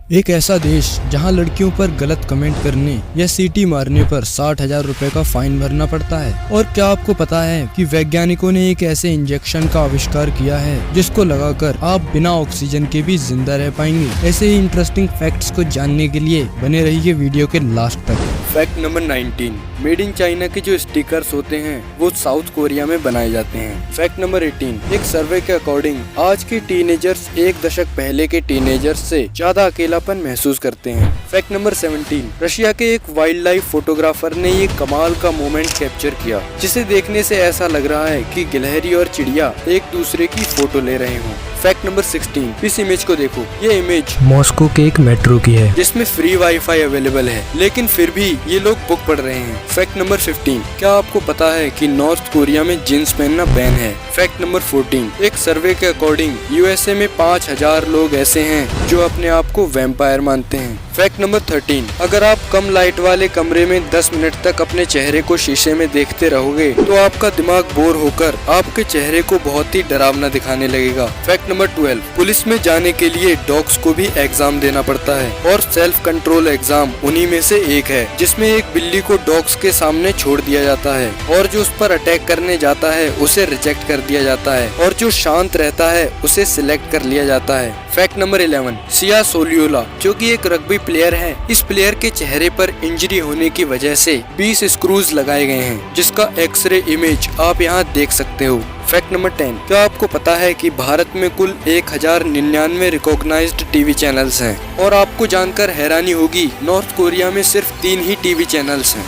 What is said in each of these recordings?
एक ऐसा देश जहां लड़कियों पर गलत कमेंट करने या सीटी मारने पर 60,000 रुपए का फाइन भरना पड़ता है। और क्या आपको पता है कि वैज्ञानिकों ने एक ऐसे इंजेक्शन का आविष्कार किया है जिसको लगाकर आप बिना ऑक्सीजन के भी जिंदा रह पाएंगे। ऐसे ही इंटरेस्टिंग फैक्ट्स को जानने के लिए बने रहिए वीडियो के लास्ट तक। Fact number 19, made in China के जो स्टिकर्स होते हैं वो साउथ कोरिया में बनाए जाते हैं। फैक्ट नंबर 18, एक सर्वे के अकॉर्डिंग आज के टीनेजर्स एक दशक पहले के टीनेजर्स से ज्यादा अकेलापन महसूस करते हैं। फैक्ट नंबर 17, रशिया के एक वाइल्ड लाइफ फोटोग्राफर ने ये कमाल का मोमेंट कैप्चर किया जिसे देखने से ऐसा लग रहा है कि गिलहरी और चिड़िया एक दूसरे की फोटो ले रहे हों। फैक्ट नंबर 16, इस इमेज को देखो। ये इमेज मॉस्को के एक मेट्रो की है जिसमें फ्री वाईफाई अवेलेबल है, लेकिन फिर भी ये लोग बुक पढ़ रहे हैं। फैक्ट नंबर 15, क्या आपको पता है कि नॉर्थ कोरिया में जींस पहनना बैन है। फैक्ट नंबर 14, एक सर्वे के अकॉर्डिंग यूएसए में 5,000 लोग ऐसे हैं जो अपने आप को वैम्पायर मानते हैं। फैक्ट नंबर 13, अगर आप कम लाइट वाले कमरे में 10 मिनट तक अपने चेहरे को शीशे में देखते रहोगे तो आपका दिमाग बोर होकर आपके चेहरे को बहुत ही डरावना दिखाने लगेगा। फैक्ट नंबर 12, पुलिस में जाने के लिए डॉग्स को भी एग्जाम देना पड़ता है और सेल्फ कंट्रोल एग्जाम उन्हीं में से एक है जिसमें एक बिल्ली को डॉग्स के सामने छोड़ दिया जाता है और जो उस पर अटैक करने जाता है उसे रिजेक्ट कर दिया जाता है और जो शांत रहता है उसे सिलेक्ट कर लिया जाता है। फैक्ट नंबर 11, सिया सोलियोला जो कि एक रग्बी प्लेयर है, इस प्लेयर के चेहरे पर इंजरी होने की वजह से 20 स्क्रूज लगाए गए हैं जिसका एक्सरे इमेज आप यहाँ देख सकते हो। फैक्ट नंबर 10, क्या आपको पता है कि भारत में कुल 1099 रिकॉग्नाइज्ड टीवी चैनल्स हैं और आपको जानकर हैरानी होगी नॉर्थ कोरिया में सिर्फ 3 ही टीवी चैनल्स हैं।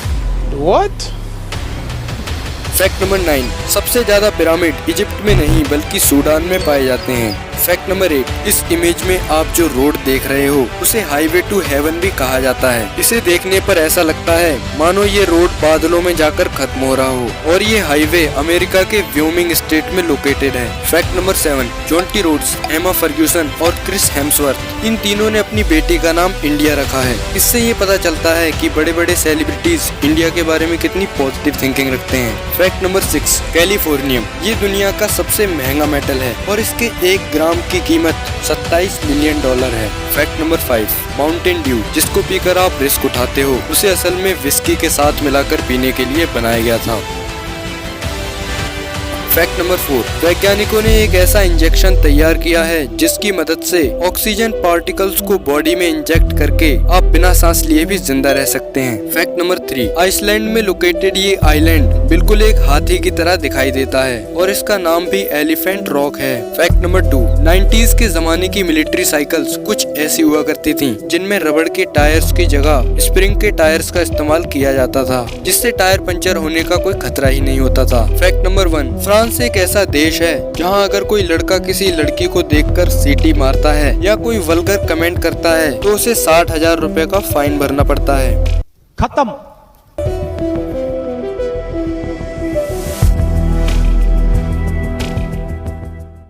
What? फैक्ट नंबर 9, सबसे ज्यादा पिरामिड इजिप्ट में नहीं बल्कि सूडान में पाए जाते हैं। फैक्ट नंबर 8, इस इमेज में आप जो रोड देख रहे हो उसे हाईवे टू हेवन भी कहा जाता है। इसे देखने पर ऐसा लगता है मानो ये रोड बादलों में जाकर खत्म हो रहा हो और ये हाईवे अमेरिका के व्योमिंग स्टेट में लोकेटेड है। फैक्ट नंबर 7, जॉन्टी रोड्स, एमा फर्ग्यूसन और क्रिस हेम्सवर्थ, इन तीनों ने अपनी बेटी का नाम इंडिया रखा है। इससे ये पता चलता है कि बड़े बड़े सेलिब्रिटीज इंडिया के बारे में कितनी पॉजिटिव थिंकिंग रखते हैं। फैक्ट नंबर 6, कैलिफोर्नियम, ये दुनिया का सबसे महंगा मेटल है और इसके 1 ग्राम की कीमत $27 मिलियन है। फैक्ट नंबर 5, माउंटेन ड्यू, जिसको पीकर आप रिस्क उठाते हो, उसे असल में विस्की के साथ मिलाकर पीने के लिए बनाया गया था। फैक्ट नंबर 4, वैज्ञानिकों ने एक ऐसा इंजेक्शन तैयार किया है जिसकी मदद से ऑक्सीजन पार्टिकल्स को बॉडी में इंजेक्ट करके आप बिना सांस लिए भी जिंदा रह सकते हैं। फैक्ट नंबर 3, आइसलैंड में लोकेटेड ये आइलैंड बिल्कुल एक हाथी की तरह दिखाई देता है और इसका नाम भी एलिफेंट रॉक है। फैक्ट नंबर 2, 90s के जमाने की मिलिट्री साइकिल्स कुछ ऐसी हुआ करती थी जिनमें रबड़ के टायर्स की जगह स्प्रिंग के टायर्स का इस्तेमाल किया जाता था जिससे टायर पंचर होने का कोई खतरा ही नहीं होता था। फैक्ट नंबर 1, फ्रांस एक ऐसा देश है जहां अगर कोई लड़का किसी लड़की को देखकर सीटी मारता है या कोई वल्गर कमेंट करता है तो उसे 60,000 रुपए का फाइन भरना पड़ता है। खत्म।